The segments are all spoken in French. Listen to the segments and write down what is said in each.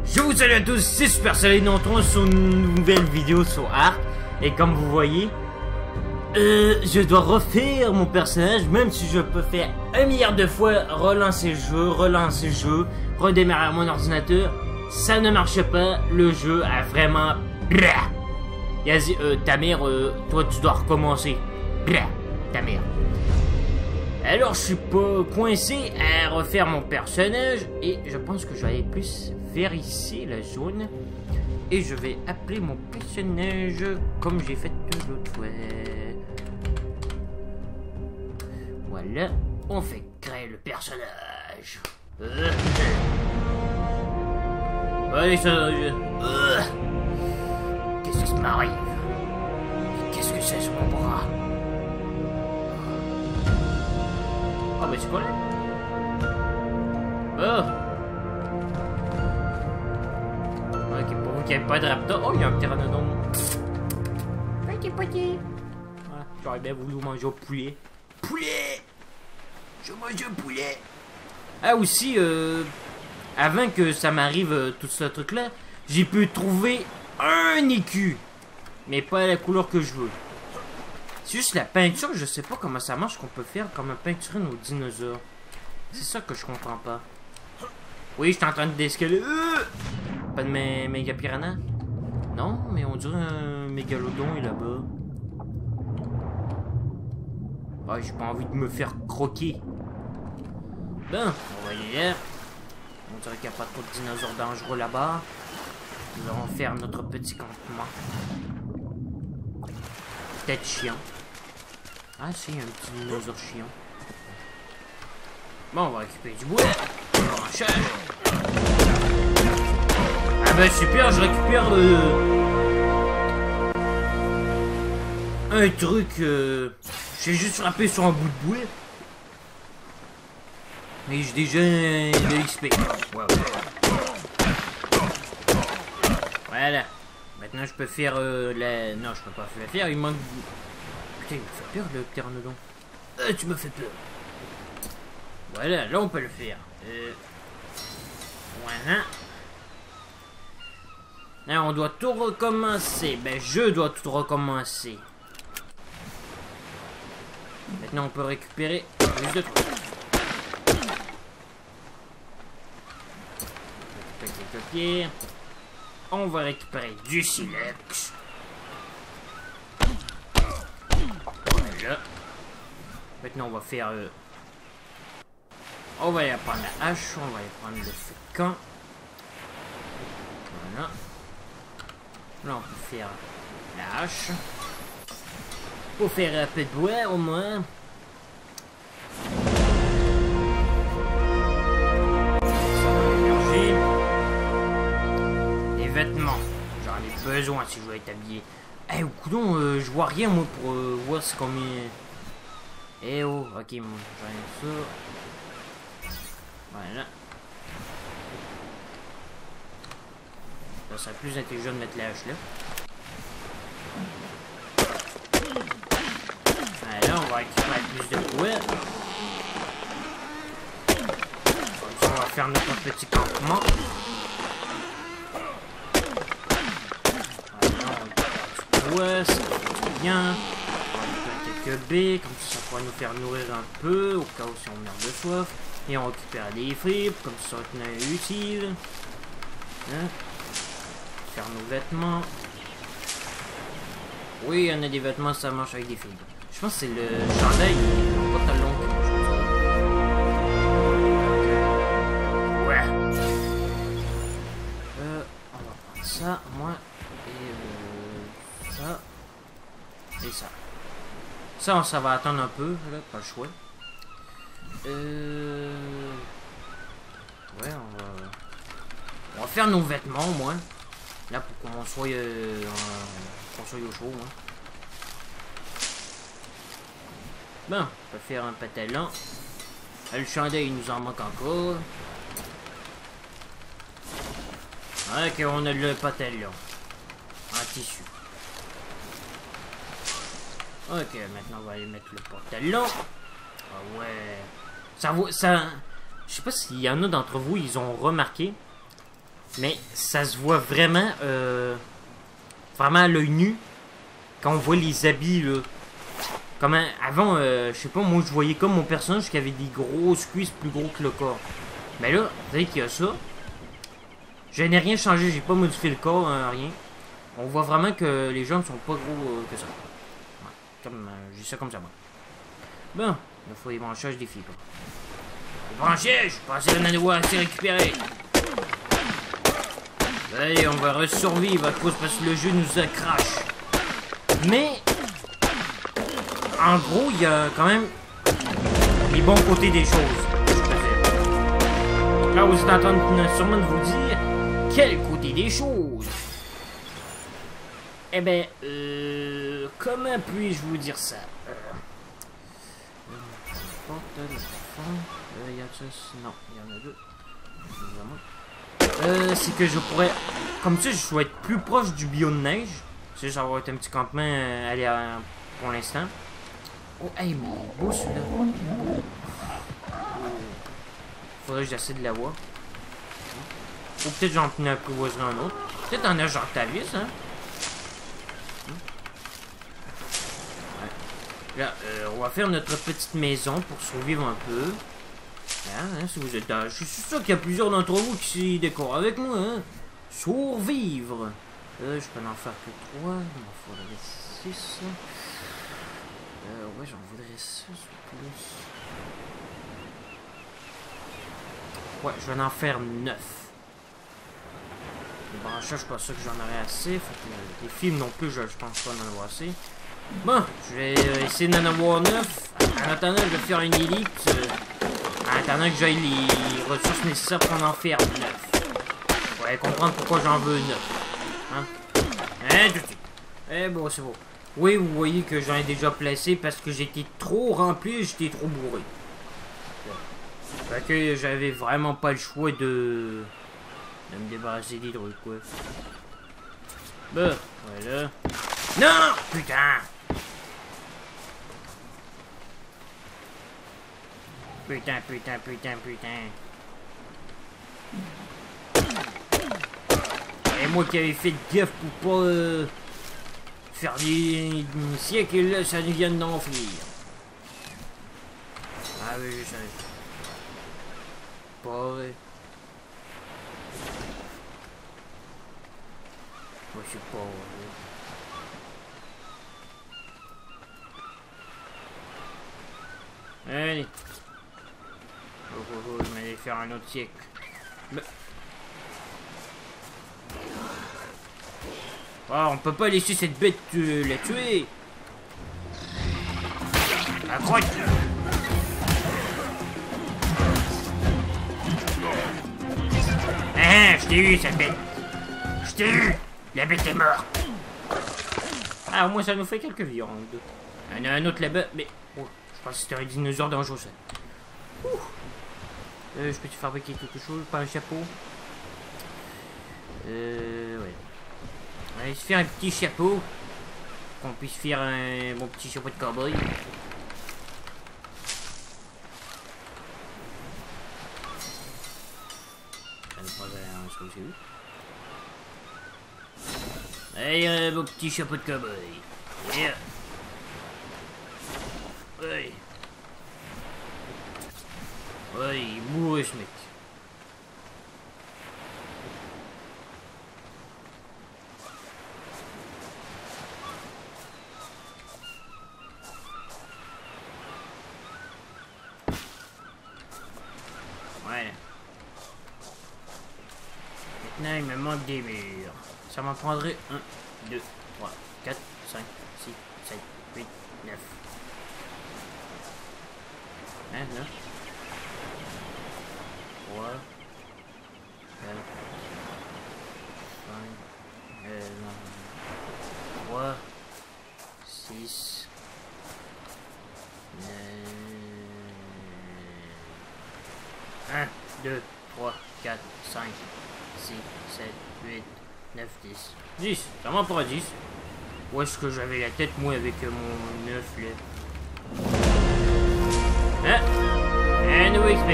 Je vous salue à tous, c'est Super Soleil, nous entrons sur une nouvelle vidéo sur Ark. Et comme vous voyez, je dois refaire mon personnage, même si je peux faire 1 milliard de fois relancer le jeu, redémarrer mon ordinateur. Ça ne marche pas, le jeu a vraiment... Vas-y, ta mère, toi tu dois recommencer. Ta mère. Alors je suis pas coincé à refaire mon personnage et je pense que je vais aller plus vers ici la zone et je vais appeler mon personnage comme j'ai fait l'autre fois. Voilà, on fait créer le personnage. Allez ça, qu'est-ce qui m'arrive? Qu'est-ce que c'est sur mon bras? Ah mais c'est quoi là? Ok, pour vous qu'il n'y ait pas de raptor. Oh, il y a un pteranodon. Petit. Voilà, j'aurais bien voulu manger au poulet. Poulet! Je mange au poulet. Ah aussi, avant que ça m'arrive tout ce truc là, j'ai pu trouver un écu. Mais pas la couleur que je veux. C'est juste la peinture, je sais pas comment ça marche qu'on peut faire comme peinturer nos dinosaures. C'est ça que je comprends pas. Oui, je suis en train de d'escaler. Pas de méga piranha? Non, mais on dirait un mégalodon est là-bas. Ah, j'ai pas envie de me faire croquer. Bon, on va y aller. On dirait qu'il n'y a pas trop de dinosaures dangereux là-bas. Nous allons faire notre petit campement. Peut-être chiant. Ah si, un petit dinosaure chiant. Bon, on va récupérer du bois. Ah ben super, je récupère un truc. J'ai juste frappé sur un bout de bois. Mais j'ai déjà de l'XP. Wow. Voilà. Maintenant je peux faire la... Non, je peux pas la faire, il manque... Putain, il me fait peur le pteranodon. Tu me fais peur. Voilà, là on peut le faire. Voilà. Là on doit tout recommencer. Ben je dois tout recommencer. Maintenant on peut récupérer plus de trucs. Quelques pierres. On va récupérer du silex. Voilà. Maintenant on va faire... On va aller prendre la hache, on va aller prendre le feu de camp. Voilà. Là on peut faire la hache. Pour faire un peu de bois au moins. Les vêtements, j'en ai besoin si je veux être habillé. Eh, au coudon, je vois rien moi pour voir c'est combien. Eh oh, ok, j'en ai ça. Voilà. Ça serait plus intelligent de mettre la hache là. Voilà, on va récupérer plus de bois. Comme ça, on va faire notre petit campement. Voilà, on récupère du bois, c'est bien. On va récupérer quelques baies, comme ça, ça pourra nous faire nourrir un peu, au cas où si on meurt de soif. Et on récupère des fripes, comme ça ça va être utile. Hein? Faire nos vêtements. Oui, on a des vêtements, ça marche avec des fibres. Je pense que c'est le chandail, le pantalon qui marche comme ça. Ouais. On va prendre ça, moi, et ça. Et ça. Ça va attendre un peu, là, pas le choix. Ouais, on va faire nos vêtements au moins. Là pour qu'on soit au chaud. Hein. Bon, on peut faire un pantalon. Le chandail il nous en manque encore. Ok, on a le pantalon en tissu. Ok, maintenant on va aller mettre le pantalon. Ah ouais. Ça, je sais pas s'il y en a d'entre vous, ils ont remarqué. Mais ça se voit vraiment, vraiment à l'œil nu, quand on voit les habits, là. Comment, avant, je sais pas, moi je voyais comme mon personnage qui avait des grosses cuisses plus gros que le corps. Mais là, vous savez qu'il y a ça. Je n'ai rien changé, j'ai pas modifié le corps, hein, rien. On voit vraiment que les jambes sont pas gros que ça. Ouais, comme, j'ai ça comme ça, moi. Bon, il faut les branchages des filles, quoi. Les branchages, je pensais qu'on allait voir assez récupérer. Allez, on va survivre à cause parce que le jeu nous a crash. Mais, en gros, il y a quand même les bons côtés des choses. Là, vous êtes en train de, sûrement de vous dire, quel côté des choses? Eh ben, comment puis-je vous dire ça? Y a ça? Non, il y en a deux. C'est que je pourrais... Comme ça, je vais être plus proche du biome de neige. Ça, ça va être un petit campement pour l'instant. Oh, hey, beau celui-là. Faudrait que j'essaie de l'avoir. Ou peut-être j'en tenais un peu voisin un autre. Peut-être en a genre ta vis, hein? Ouais. Là, on va faire notre petite maison pour survivre un peu. Hein, si vous êtes là, je suis sûr qu'il y a plusieurs d'entre vous qui s'y décorent avec moi, hein. Survivre. Je peux en faire que 3. Il m'en faudrait 6. Ouais, j'en voudrais 6 ou plus. Ouais, je vais en faire 9. Les branchages, je suis pas sûr que j'en aurai assez. Faut que les films non plus, je pense pas en avoir assez. Bon, je vais essayer d'en avoir 9. En attendant, je vais faire une ellipse. En attendant que j'aille les ressources nécessaires pour en faire 9. Vous allez comprendre pourquoi j'en veux 9. Hein? Hein, tout de suite. Eh bon, c'est bon. Oui, vous voyez que j'en ai déjà placé parce que j'étais trop rempli et j'étais trop bourré. Fait que j'avais vraiment pas le choix de me débarrasser des trucs, quoi. Bah, voilà. Non! Putain! Putain. Et moi qui avais fait de gaffe pour pas faire des siècles, là, ça vient d'enflir. Ah oui, je sais. Pas vrai. Moi, je sais pas vrai. Allez. Je vais aller faire un autre siècle. Mais... Oh, on peut pas laisser cette bête la tuer. Accroche. Ah, je t'ai eu cette bête. Je t'ai eu. La bête est morte. Ah, au moins ça nous fait quelques viandes. Il y en a un autre là-bas, mais... Oh, je pense que c'était un dinosaure dangereux, ça. Je peux te fabriquer quelque chose, pas un chapeau. Ouais. On va se faire un petit chapeau. Qu'on puisse faire un bon petit chapeau de cowboy. Allez, un beau petit chapeau de cowboy. Yeah. Ouais. Ouais, il est bourré ce mec. Voilà. Maintenant, il me manque des murs. Ça m'en prendrait 1, 2, 3, 4, 5, 6, 7, 8, 9. Hein, là? 3, 4, 5, 3, 6, 1, 2, 3, 4, 5, 6, 7, 8, 9, 10. 10, ça m'en prend 10. Où est-ce que j'avais la tête, moi, avec mon 9, là? Hein? Un nouveau XP.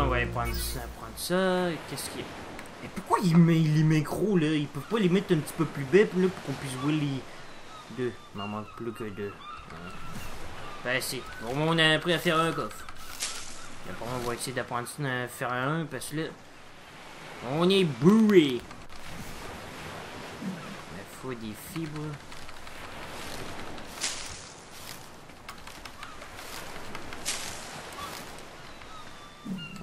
On va prendre ça. Qu'est-ce qu'il y a? Et pourquoi il les met gros là? Ils peuvent pas les mettre un petit peu plus bas là, pour qu'on puisse voir les deux. Il m'en manque plus que deux. Ben c'est. Au moins on a appris à faire un coffre. Et après on va essayer d'apprendre à faire un parce que là. On est bourré. Il faut des fibres.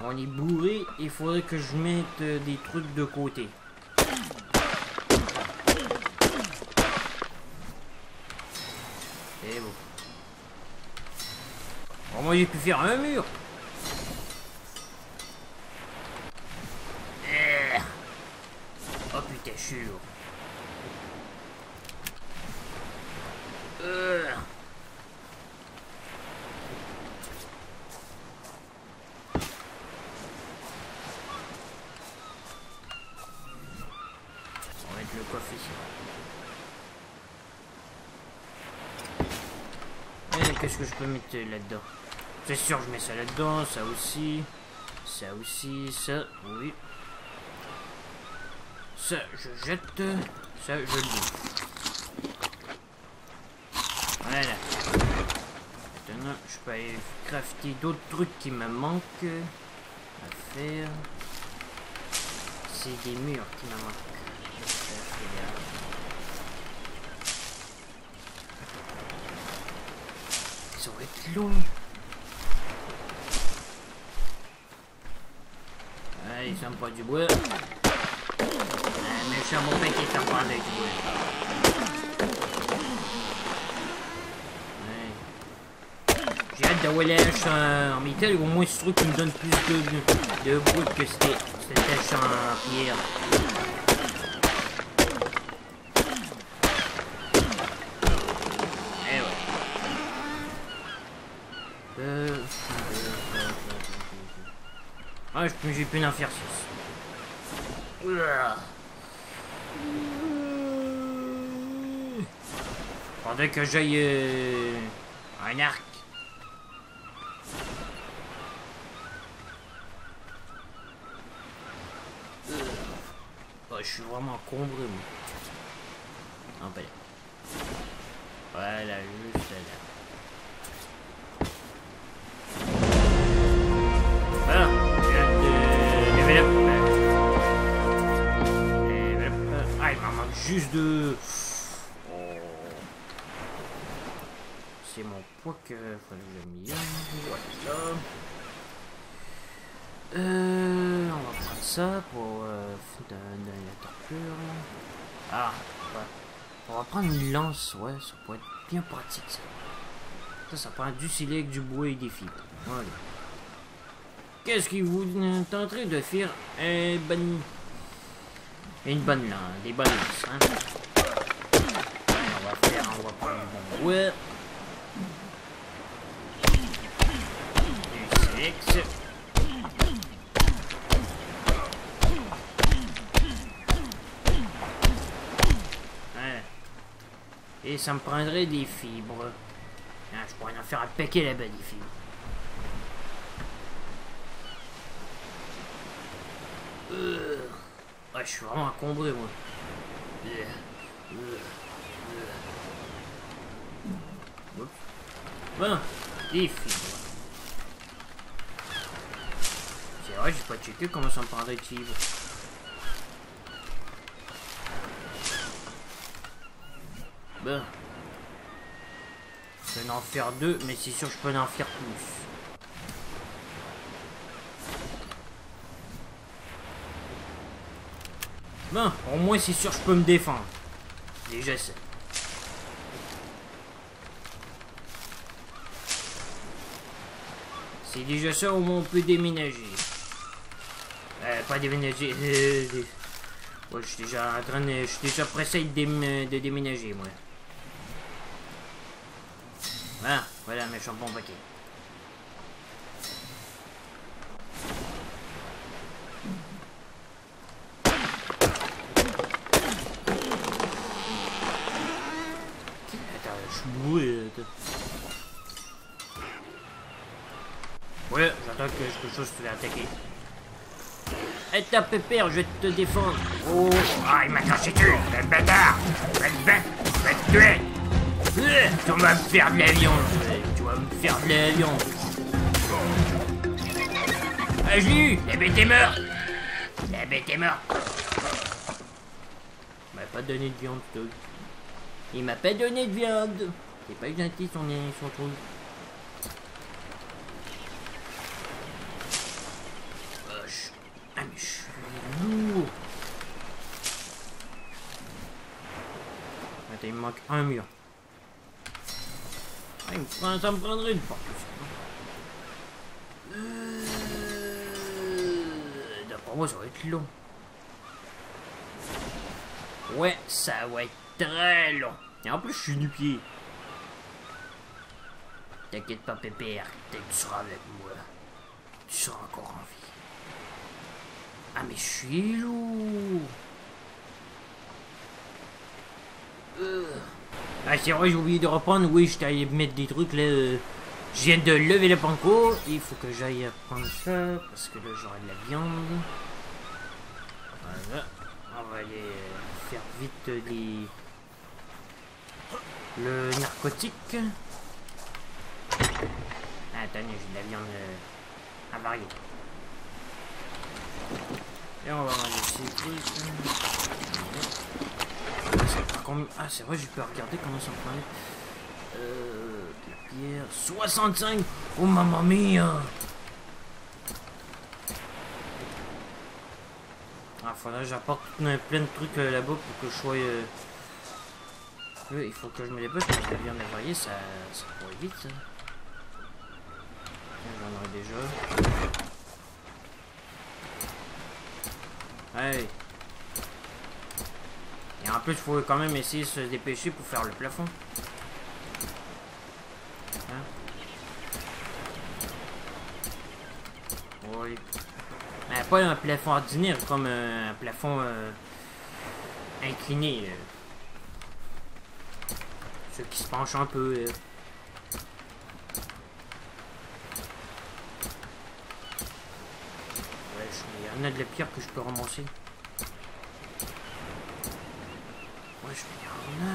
On est bourré, il faudrait que je mette des trucs de côté. C'est bon. Bon, moi j'ai pu faire un mur. Oh putain, je suis lourd. On va mettre le coffre ici. Qu'est-ce que je peux mettre là-dedans? C'est sûr, je mets ça là-dedans, ça aussi, ça, oui. Ça, je jette, ça, je le bouffe. Voilà. Maintenant, je peux aller crafter d'autres trucs qui me manquent à faire. C'est des murs qui me manquent. Ça va être long. Ouais, ils sont pas du bois. Mais je suis un bon paquet qui en prend avec du bois. Ouais. J'ai hâte d'avoir les haches en métal, au moins ce truc qui me donne plus de bois que cette hache en pierre. Ah, j'ai pu en faire 6. Faudrait que j'aille un arc. Oh, je suis vraiment encombré, moi. Non, pas là. Voilà, juste là. Voilà. Ah, il m'en manque juste deux. Oh. C'est mon poids que faut que je m'y aille. Voilà. On va prendre ça pour de la torpure. Ah, ouais. On va prendre une lance, ouais, ça pourrait être bien pratique ça. Ça prend du silex, du bois et des fibres. Voilà. Qu'est-ce que vous tenterez de faire une bonne lance, des bonnes lances, hein? On va prendre du bon bois. Du silex. Et ça me prendrait des fibres. Ah, je pourrais en faire un paquet là-bas, des fibres. Ah, je suis vraiment encombré, moi. Bon, des fibres. C'est vrai, j'ai pas checké comment ça me prendrait de fibres. Bon. Je peux en faire 2, mais c'est sûr que je peux en faire plus. Bon, au moins c'est sûr que je peux me défendre. Déjà ça. C'est déjà ça, au moins on peut déménager. Pas déménager. Ouais, je suis déjà en train de... Je suis déjà pressé de déménager, moi. Voilà mes chambons paquets. Attends, je suis bourré. Ouais, j'attends que quelque chose se fait attaquer. ta pépère, je vais te défendre. Oh, ah, il m'a craché dessus, le bâtard. Va te tuer. Tu vas me faire de la viande. Tu vas me faire de la viande. Ah, je l'ai eu. La bête est morte. La bête est morte. Il m'a pas donné de viande, Toad. Il m'a pas donné de viande. C'est pas gentil son truc. Ah mais je suis lourd. Attends, il me manque un mur. Ah, ça me prendrait une porte. D'après moi ça va être long. Ouais, ça va être très long. Et en plus je suis du pied. T'inquiète pas pépère, tu seras avec moi. Tu seras encore en vie. Ah mais je suis lourd. Ah c'est vrai j'ai oublié de reprendre. Oui je t'ai allé mettre des trucs là. Je viens de lever le panneau. Il faut que j'aille prendre ça. Parce que là j'aurai de la viande. Voilà. On va aller faire vite le narcotique. Ah, attendez j'ai de la viande avariée. Et on va ranger ces trucs. Ah, c'est vrai, je peux regarder comment ça prend. La pierre. 65! Oh, mamma mia! Ah, faudrait que j'apporte plein de trucs là-bas pour que je sois. Il faut que je me dépêche parce que la viande avariée, ça pourrait vite, ça. J'en aurais déjà. Hey. Et en plus, il faut quand même essayer de se dépêcher pour faire le plafond. Hein? Oui. Mais pas un plafond ordinaire, comme un plafond incliné. Ceux qui se penchent un peu. Ouais, il y en a de la pierre que je peux ramasser. Ouais, je vais y en a.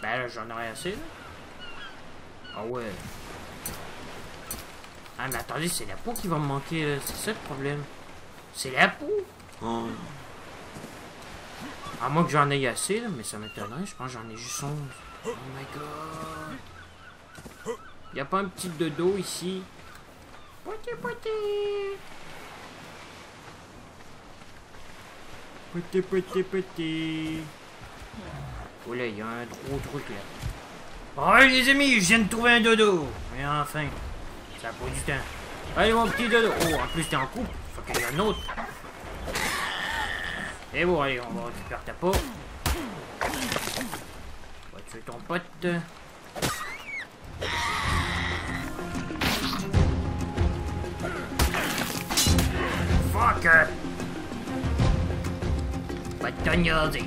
Ben là, j'en aurais assez, là. Ah ouais. Ah, mais attendez, c'est la peau qui va me manquer, là. C'est ça le problème. C'est la peau. Oh. À moins que j'en aie assez, là, mais ça m'étonnerait. Je pense que j'en ai juste 11. Oh my god. Y'a pas un petit dodo ici? Pouti pouti. Pouti pouti pouti. Oh là, il y a un gros truc là. Oh les amis, je viens de trouver un dodo. Et enfin, ça a pris du temps. Allez mon petit dodo. Oh, en plus t'es en couple. Faut qu'il y ait un autre. Et bon, allez, on va récupérer ta peau. On va tuer ton pote. Fuck! Pas de tognoser.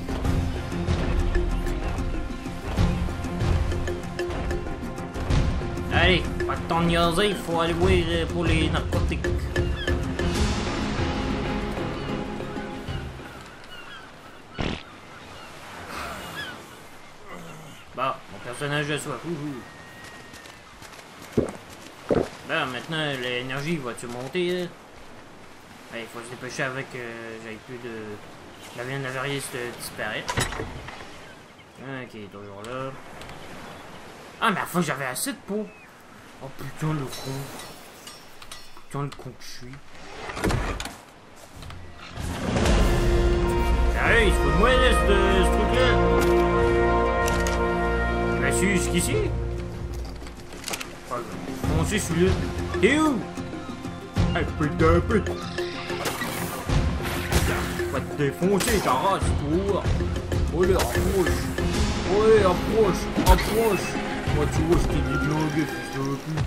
Allez, pas de tognoser, il faut aller voir pour les narcotiques. Bon, mon personnage a soif. Bon, maintenant, l'énergie va-tu monter, là? Allez, il faut se dépêcher avec... j'avais plus de... La viande avariée disparaît. Ok, toujours là. Ah, mais à la fois, j'avais assez de peau. Oh, putain, le con. Putain, le con que je suis. Sérieux, il se fout de moi, là, ce truc-là. Il m'a su jusqu'ici. Oh, foncé celui-là. T'es où? Hey, putain, putain. Va te défoncer ta race, toi. Oh là, approche. Ouais, approche. Moi, tu vois, je t'ai déglingué, si ça veut plus.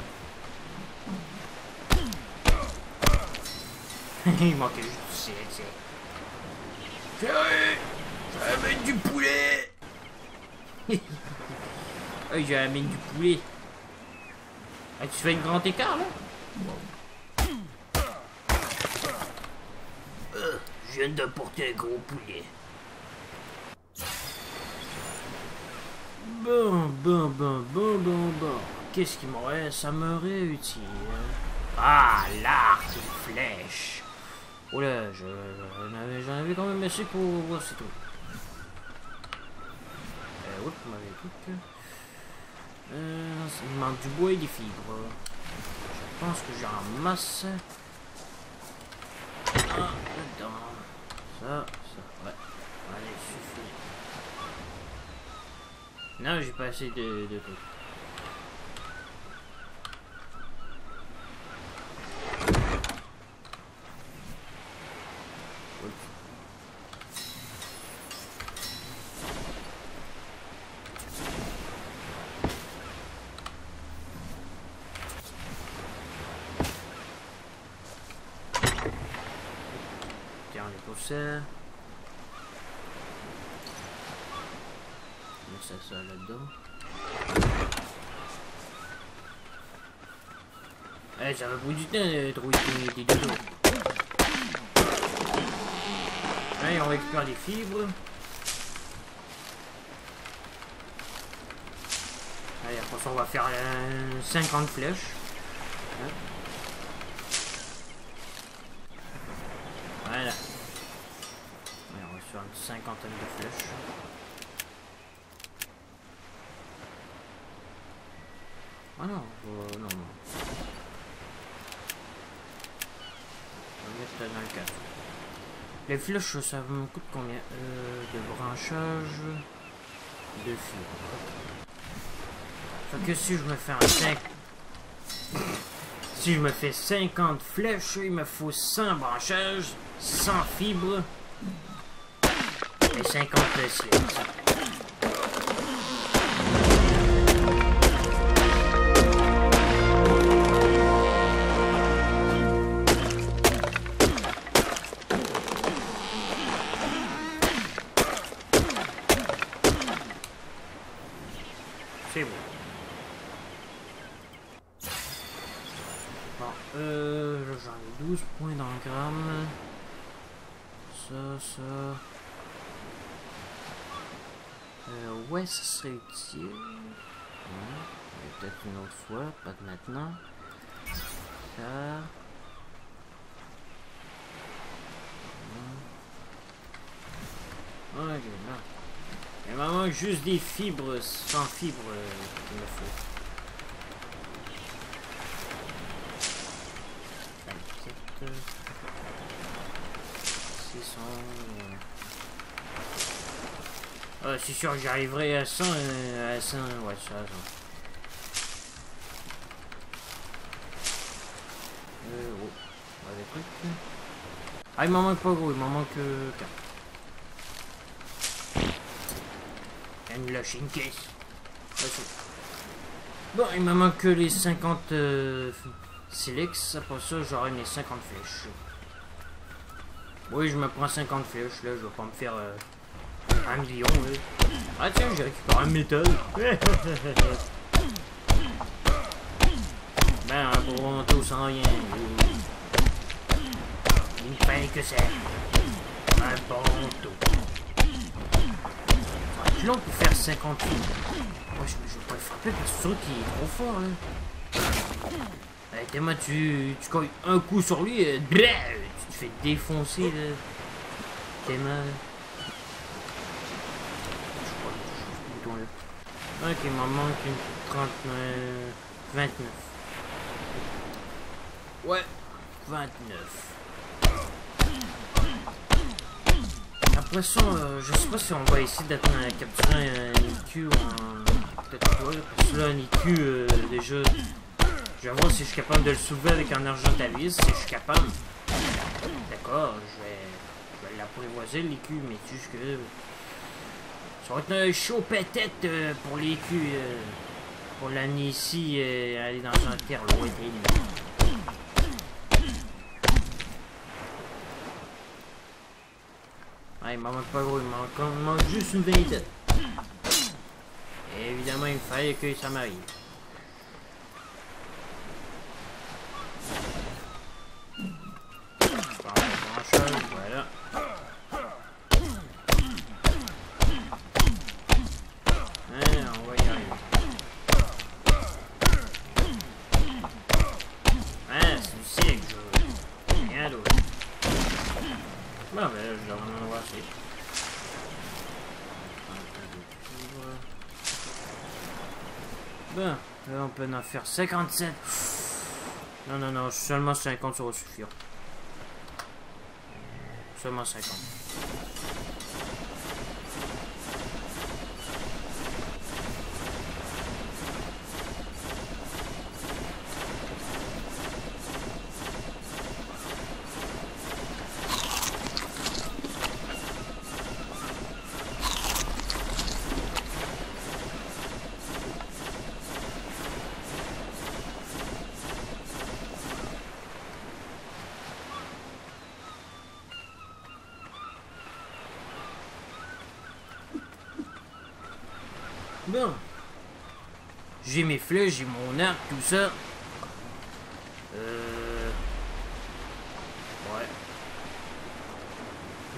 Il manquait juste du c'est. Ça va mettre du poulet. Hey, j'ai la mine du poulet. Hey, tu fais une grande écart là? Je viens de porter un gros poulet. Bon. Qu'est-ce qui m'aurait... Ça m'aurait utile. Ah, l'arc et flèche. Oh là, j'en avais quand même assez pour voir c'est tout. Oups, on m'avait dit que... il manque du bois et des fibres. Je pense que j'en masse. Ah, dedans. Ça, ouais. Allez, suffit. Non, j'ai pas assez de trucs. Ça. Mais ça là-dedans. Eh, ça va beaucoup du temps de trouver des dodos. Allez, on récupère les fibres. Allez, après ça, on va faire 50 flèches. Hein? Voilà. Sur une cinquantaine de flèches. Ah non, non. On va mettre dans le cadre. Les flèches, ça me coûte combien? De branchage, de fibres. Fait que si je me fais un 5... Si je me fais 50 flèches, il me faut 100 branchages, 100 fibres. Et 50 slips. C'est bon. Bon, j'en ai 12 points d'engramme. Ça. Ouais, ça serait utile. Ouais, peut-être une autre fois, pas de maintenant. Ça. Ok, là. Il me manque juste des fibres, sans fibres qu'il me faut. 27. 600. C'est sûr que j'arriverai à 100, ouais, ça, oh, des trucs. Ah, il m'en manque pas gros, il m'en manque 4. Une lâche une caisse. Bon, il me manque que les 50 silex, après ça j'aurai mes 50 flèches. Oui, je me prends 50 flèches, là, je vais pas me faire... 1 million, oui. Ah tiens, j'ai récupéré un métal. Ben, un gros manteau sans rien. Il fallait que c'est un bon manteau. C'est long pour faire 50 films. Moi, je vais pas le frapper parce que c'est sûr qu'il est trop fort, là. Allez, tellement tu colles un coup sur lui, tu te fais défoncer, là. Tellement... Ok, il m'en manque une 29. Ouais, 29. Après ça, je sais pas si on va essayer d'atteindre capturer un IQ ou un... Peut-être pas, parce que là, un IQ, déjà... Je vais voir si je suis capable de le soulever avec un argentavis, si je suis capable. D'accord, je vais l'apprivoiser, l'IQ, mais juste que... Ça va être un chaud peut-être pour les culs, pour l'amener ici, aller dans un terre lointain. Ah, il m'en manque pas gros, il manque juste une vingtaine. Et évidemment, il fallait que ça m'arrive. Pas grand-chose, voilà. On va y arriver. C'est du cycle, rien d'autre. Bon, ben, je dois en avoir assez. Bon, là, on peut en faire 57. Non, non, non, seulement 50, ça va suffire. Seulement 50. Bon. J'ai mes flèches, j'ai mon arc, tout ça. Ouais.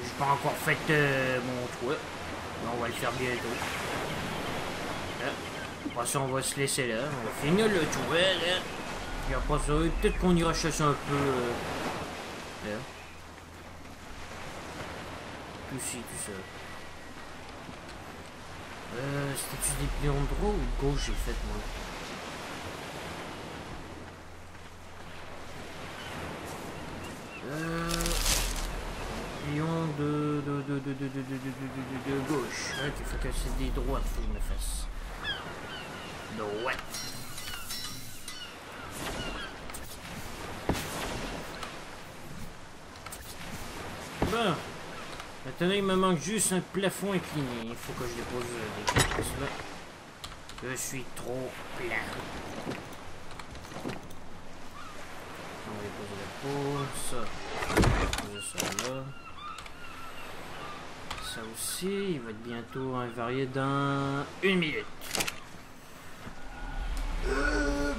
J'ai pas encore fait mon toit. Mais on va le faire bientôt. Là. Après ça, on va se laisser là. On va finir le toit, là. Puis après ça, peut-être qu'on ira chasser un peu. Là. Tout ci, tout ça. C'était-tu des pions de droit ou de gauche j'ai fait moi? Pion de gauche. Ok, faut que c'est des droites, faut que je me fasse. Droite. Bon. Maintenant, il me manque juste un plafond incliné. Il faut que je dépose des pièces là. Je suis trop plat. On va déposer la peau. Ça. On va déposer ça là. Ça aussi. Il va être bientôt invarié dans 1 minute.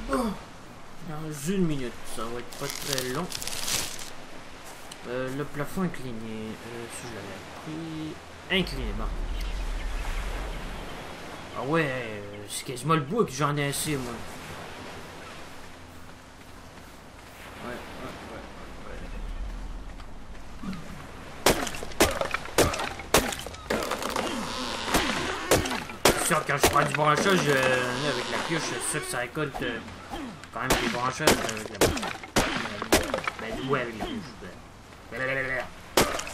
Bon. Dans 1 minute. Ça va être pas très long. Le plafond incliné, si je l'avais pris, incliné, bon. Ah ouais, c'est quasiment le bout que j'en ai assez, moi. C'est sûr, quand je prends du branchage avec la pioche, c'est sûr que ça récolte quand même des branchages avec la pioche. Ben, ouais, avec la pioche.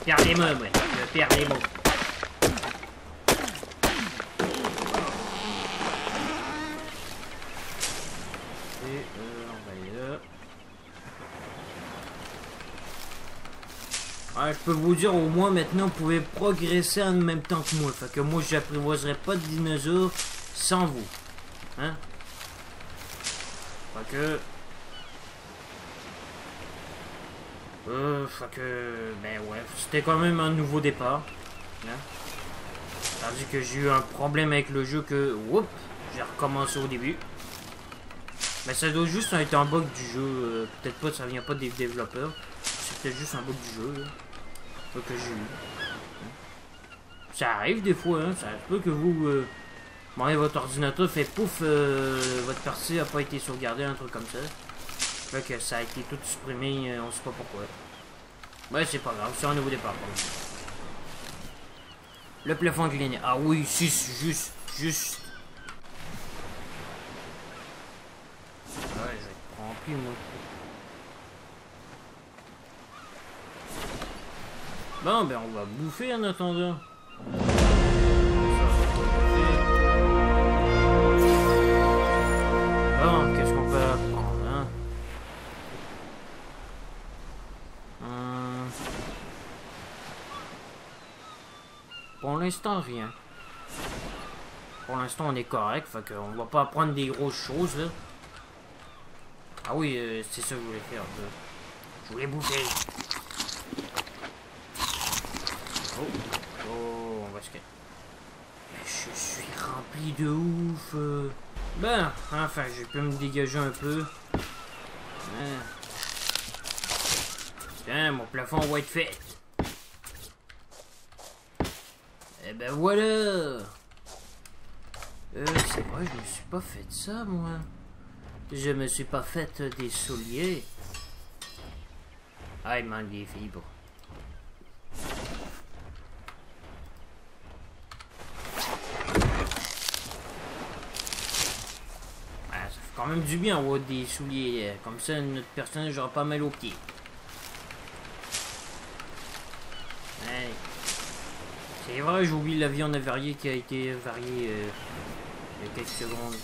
Perds les mots, ouais. Je perds les mots. Et on va aller là. Ah, je peux vous dire, au moins maintenant, vous pouvez progresser en même temps que moi. Fait que moi, j'apprivoiserai pas de dinosaures sans vous. Hein? Fait que... fait que, ben ouais, c'était quand même un nouveau départ. Hein? Tandis que j'ai eu un problème avec le jeu que, whoop, j'ai recommencé au début. Mais ça doit juste être un bug du jeu, peut-être pas, ça vient pas des développeurs. C'est peut-être juste un bug du jeu, là. Que j'ai eu. Ça arrive des fois, hein, ça peut que vous, votre ordinateur fait pouf, votre partie a pas été sauvegardée, un truc comme ça. Fait que ça a été tout supprimé, on sait pas pourquoi. Ouais, c'est pas grave, c'est un nouveau départ. Le plafond incliné. Ah oui, si, juste. Ouais, je vais être rempli, moi. Bon, ben on va bouffer en attendant. Bon, qu'est-ce qu'on peut apprendre, hein? Pour l'instant, rien. Pour l'instant, on est correct, fait qu'on va pas apprendre des grosses choses, là. Ah oui, c'est ça que je voulais faire. Je voulais bouffer. Oh, on va se calmer. Je suis je suis rempli de ouf. Ben, enfin, je peux me dégager un peu. Tiens, mon plafond va être fait. Et ben voilà. C'est vrai, je me suis pas fait ça, moi. Je me suis pas fait des souliers. Ah, il manque des fibres. Ah, ça fait quand même du bien, ouais, des souliers. Comme ça, notre personnage aura pas mal aux pieds. Ouais. C'est vrai, j'ai oublié la viande avariée qui a été variée il y a quelques secondes.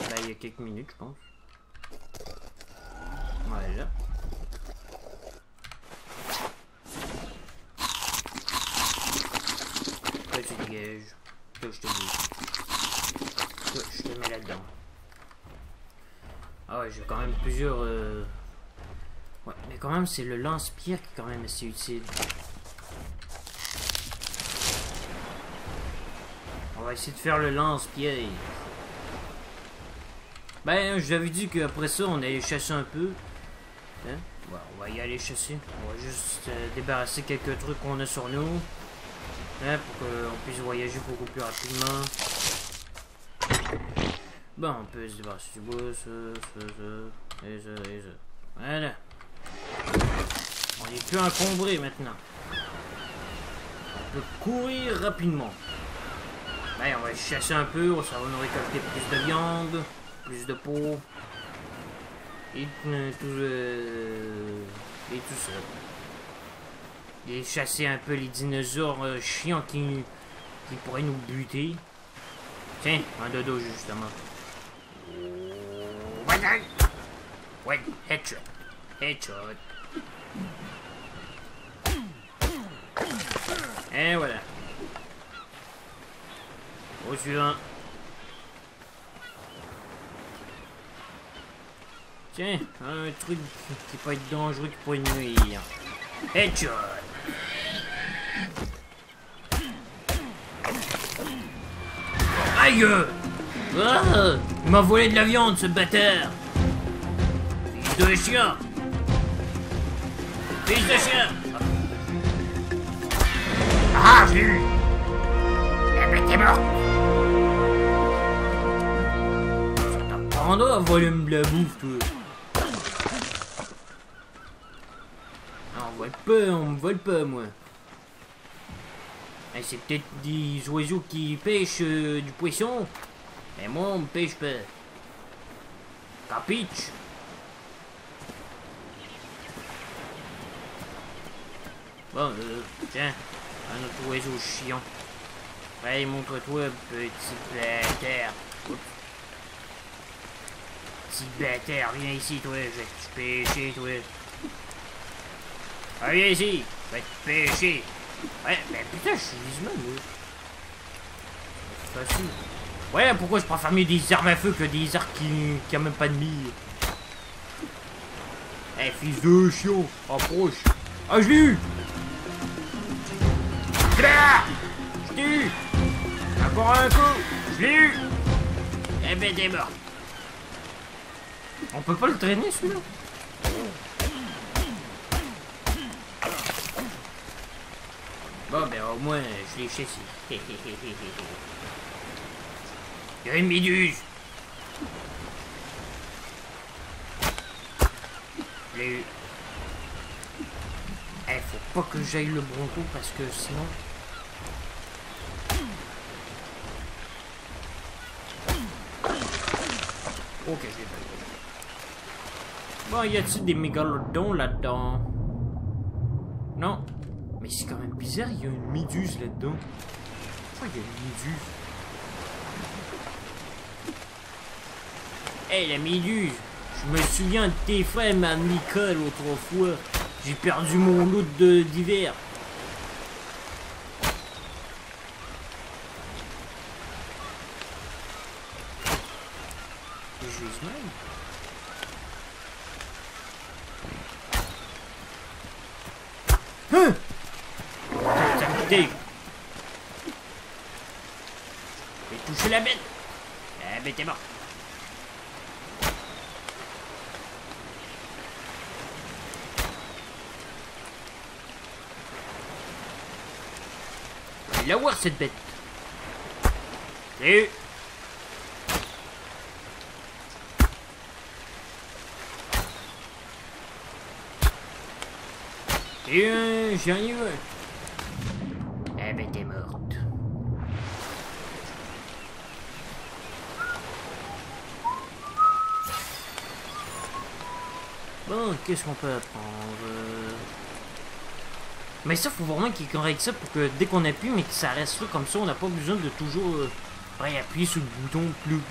Là, il y a quelques minutes, je pense. Voilà. Toi, tu dégages. Toi, je te dis. Toi, je te mets là-dedans. Ah ouais, j'ai quand même plusieurs... Ouais, mais quand même, c'est le lance-pierre qui est quand même assez utile. On va essayer de faire le lance-pierre. Ben, je l'avais dit qu'après ça, on allait chasser un peu. Hein? Ouais, on va y aller chasser. On va juste débarrasser quelques trucs qu'on a sur nous. Hein, pour qu'on puisse voyager beaucoup plus rapidement. Bon, on peut se débarrasser du bois, ça, et ça. Voilà. On est plus encombré maintenant. On peut courir rapidement. Ben, on va chasser un peu, ça va nous récolter plus de viande, plus de peau. Et tout ça. Et chasser un peu les dinosaures chiants qui pourraient nous buter. Tiens, un dodo justement. Ouais, headshot. Headshot. Et voilà. Au suivant. Tiens, un truc qui peut être dangereux, qui pourrait nuire. Headshot. Aïe! Ah, il m'a volé de la viande, ce bâtard! Fils de chien! Fils de chien! Ah, j'ai eu! La bête est morte! Ça t'apprendra à voler de la bouffe, toi! On me vole pas, moi! C'est peut-être des oiseaux qui pêchent du poisson. Mais moi, on me pêche pas. Capiche? Bon, tiens. Un autre oiseau chiant. Allez, montre-toi, petit bâtard. Petit bâtard, viens ici, toi. Je vais te pêcher, toi. Ah, viens ici. Je vais te pêcher. Ouais, mais putain, je suis visement, moi. C'est facile. Ouais, pourquoi je préfère mieux des armes à feu que des arcs qui a même pas de mire? Eh, fils de chiot, approche. Ah, je l'ai eu! Là! Je l'ai eu! Encore un coup! Je l'ai eu! Eh ben, t'es mort. On peut pas le traîner, celui-là? Bon, ben au moins, je l'ai chassé. Il y a une méduse. Je l'ai eu. Eh, faut pas que j'aille le bronco parce que sinon... Ok, je l'ai pas. Bon, y a-t-il des mégalodons là-dedans? Non. Mais c'est quand même bizarre, il y a une méduse là-dedans. Pourquoi il y a une méduse? Hey, la méduse! Je me souviens de tes frères, ma Nicole, autrefois. J'ai perdu mon lot d'hiver. Je vise mal. Hein? Ça me piqué. J'ai touché la bête. La bête est morte. Je vais la voir cette bête. Salut. Et j'y arrive. La bête est morte. Bon, qu'est-ce qu'on peut apprendre? Mais ça, faut vraiment qu'il correcte ça pour que dès qu'on appuie, mais que ça reste là comme ça, on n'a pas besoin de toujours appuyer sur le bouton bleu.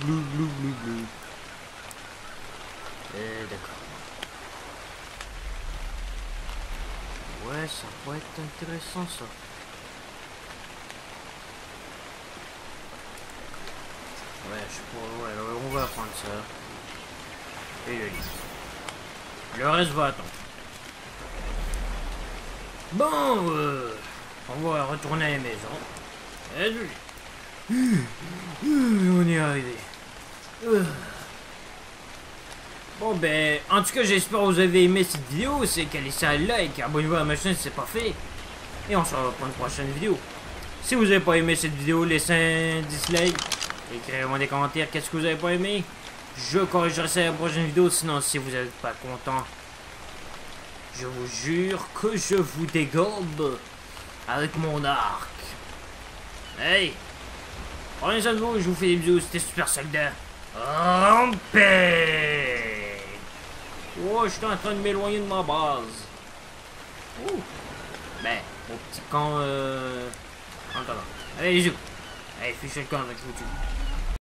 D'accord. Ouais, ça pourrait être intéressant ça. Ouais, je sais pas, ouais, on va apprendre ça. Et le lit. Le reste va attendre. Bon, on va retourner à la maison. On est arrivé. Bon ben, en tout cas j'espère que vous avez aimé cette vidéo, c'est qu'elle laissez un like, abonnez-vous à ma chaîne si c'est pas fait. Et on se revoit pour une prochaine vidéo. Si vous avez pas aimé cette vidéo, laissez un dislike. Écrivez-moi des commentaires, qu'est-ce que vous avez pas aimé. Je corrigerai ça à la prochaine vidéo, sinon si vous n'êtes pas content, je vous jure que je vous dégobe avec mon arc. Hey, prenez soin de vous, je vous fais des bisous, c'était Super Soldat. En paix. Oh, je suis en train de m'éloigner de ma base. Ouh. Ben, mon petit camp, encore là. Allez, les yeux. Allez, fiche le camp, je vous tue.